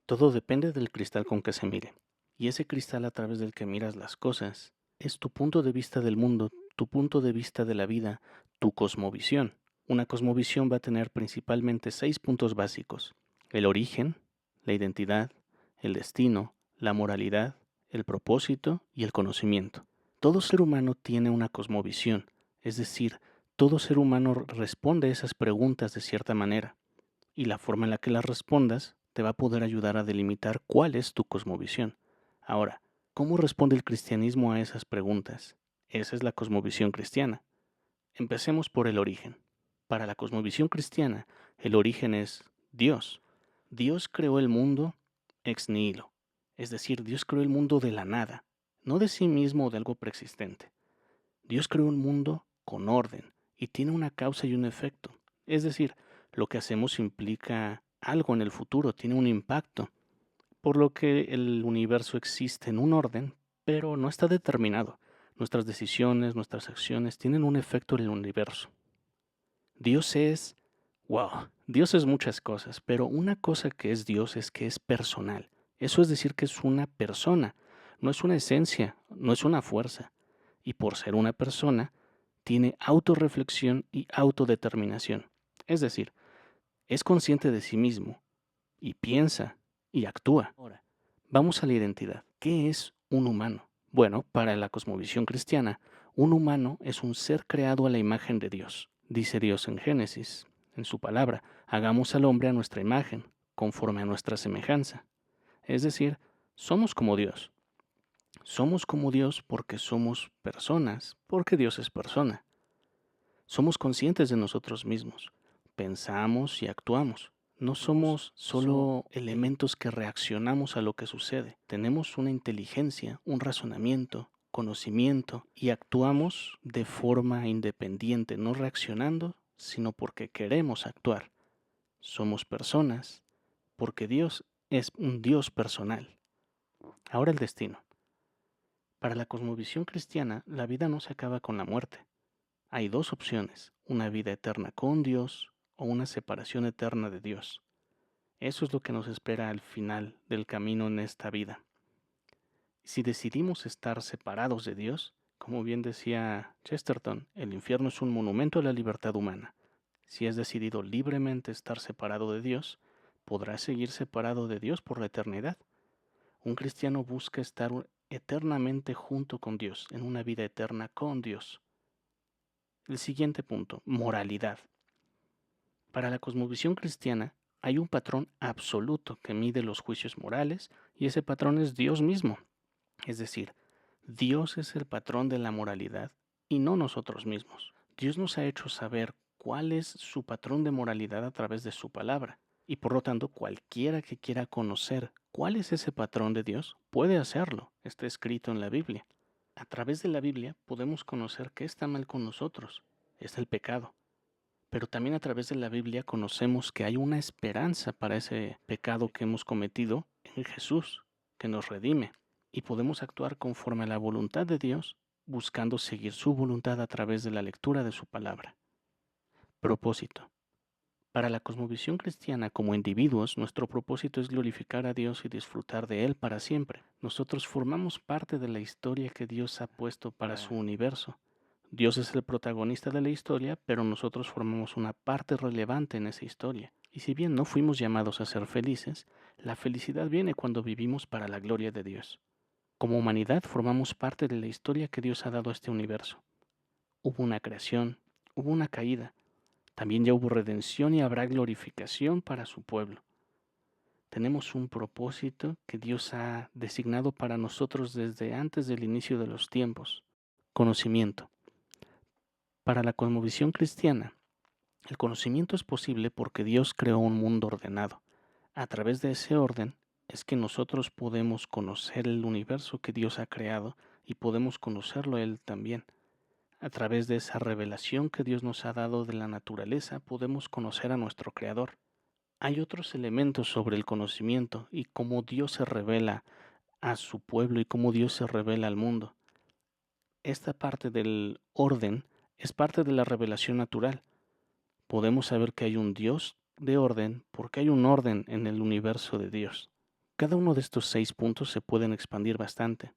Todo depende del cristal con que se mire. Y ese cristal a través del que miras las cosas es tu punto de vista del mundo, tu punto de vista de la vida, tu cosmovisión. Una cosmovisión va a tener principalmente 6 puntos básicos: el origen, la identidad, el destino, la moralidad, el propósito y el conocimiento. Todo ser humano tiene una cosmovisión, es decir, todo ser humano responde a esas preguntas de cierta manera, y la forma en la que las respondas te va a poder ayudar a delimitar cuál es tu cosmovisión. Ahora, ¿cómo responde el cristianismo a esas preguntas? Esa es la cosmovisión cristiana. Empecemos por el origen. Para la cosmovisión cristiana, el origen es Dios. Dios creó el mundo ex nihilo, es decir, Dios creó el mundo de la nada, no de sí mismo o de algo preexistente. Dios creó un mundo con orden y tiene una causa y un efecto. Es decir, lo que hacemos implica algo en el futuro, tiene un impacto, por lo que el universo existe en un orden, pero no está determinado. Nuestras decisiones, nuestras acciones tienen un efecto en el universo. Dios es, wow, Dios es muchas cosas, pero una cosa que es Dios es que es personal. Eso es decir que es una persona, no es una esencia, no es una fuerza. Y por ser una persona, tiene autorreflexión y autodeterminación. Es decir, es consciente de sí mismo y piensa y actúa. Ahora, vamos a la identidad. ¿Qué es un humano? Bueno, para la cosmovisión cristiana, un humano es un ser creado a la imagen de Dios. Dice Dios en Génesis, en su palabra: hagamos al hombre a nuestra imagen, conforme a nuestra semejanza. Es decir, somos como Dios. Somos como Dios porque somos personas, porque Dios es persona. Somos conscientes de nosotros mismos, pensamos y actuamos. No somos solo elementos que reaccionamos a lo que sucede. Tenemos una inteligencia, un razonamiento, conocimiento, y actuamos de forma independiente, no reaccionando, sino porque queremos actuar. Somos personas porque Dios es un Dios personal. Ahora el destino. Para la cosmovisión cristiana, la vida no se acaba con la muerte. Hay dos opciones: una vida eterna con Dios o una separación eterna de Dios. Eso es lo que nos espera al final del camino en esta vida. Si decidimos estar separados de Dios, como bien decía Chesterton, el infierno es un monumento a la libertad humana. Si has decidido libremente estar separado de Dios, podrás seguir separado de Dios por la eternidad. Un cristiano busca estar eternamente junto con Dios, en una vida eterna con Dios. El siguiente punto: moralidad. Para la cosmovisión cristiana, hay un patrón absoluto que mide los juicios morales, y ese patrón es Dios mismo. Es decir, Dios es el patrón de la moralidad y no nosotros mismos. Dios nos ha hecho saber cuál es su patrón de moralidad a través de su palabra, y por lo tanto cualquiera que quiera conocer cuál es ese patrón de Dios puede hacerlo. Está escrito en la Biblia. A través de la Biblia podemos conocer qué está mal con nosotros. Es el pecado. Pero también a través de la Biblia conocemos que hay una esperanza para ese pecado que hemos cometido en Jesús, que nos redime, y podemos actuar conforme a la voluntad de Dios, buscando seguir su voluntad a través de la lectura de su palabra. Propósito. Para la cosmovisión cristiana, como individuos, nuestro propósito es glorificar a Dios y disfrutar de Él para siempre. Nosotros formamos parte de la historia que Dios ha puesto para su universo. Dios es el protagonista de la historia, pero nosotros formamos una parte relevante en esa historia. Y si bien no fuimos llamados a ser felices, la felicidad viene cuando vivimos para la gloria de Dios. Como humanidad formamos parte de la historia que Dios ha dado a este universo. Hubo una creación, hubo una caída, también ya hubo redención y habrá glorificación para su pueblo. Tenemos un propósito que Dios ha designado para nosotros desde antes del inicio de los tiempos. Conocimiento. Para la cosmovisión cristiana, el conocimiento es posible porque Dios creó un mundo ordenado. A través de ese orden es que nosotros podemos conocer el universo que Dios ha creado y podemos conocerlo Él también. A través de esa revelación que Dios nos ha dado de la naturaleza, podemos conocer a nuestro Creador. Hay otros elementos sobre el conocimiento y cómo Dios se revela a su pueblo y cómo Dios se revela al mundo. Esta parte del orden es parte de la revelación natural. Podemos saber que hay un Dios de orden porque hay un orden en el universo de Dios. Cada uno de estos 6 puntos se pueden expandir bastante,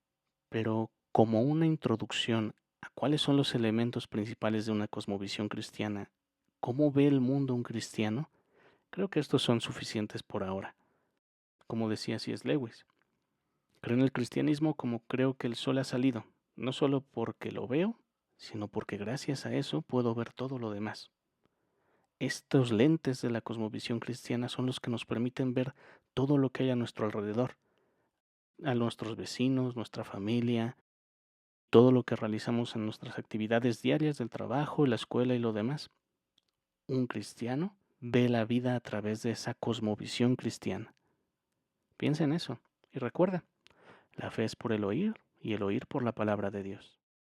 pero como una introducción a cuáles son los elementos principales de una cosmovisión cristiana, cómo ve el mundo un cristiano, creo que estos son suficientes por ahora. Como decía C.S. Lewis, creo en el cristianismo como creo que el sol ha salido, no solo porque lo veo, sino porque gracias a eso puedo ver todo lo demás. Estos lentes de la cosmovisión cristiana son los que nos permiten ver todo lo que hay a nuestro alrededor, a nuestros vecinos, nuestra familia, todo lo que realizamos en nuestras actividades diarias del trabajo, la escuela y lo demás. Un cristiano ve la vida a través de esa cosmovisión cristiana. Piensa en eso y recuerda, la fe es por el oír y el oír por la palabra de Dios.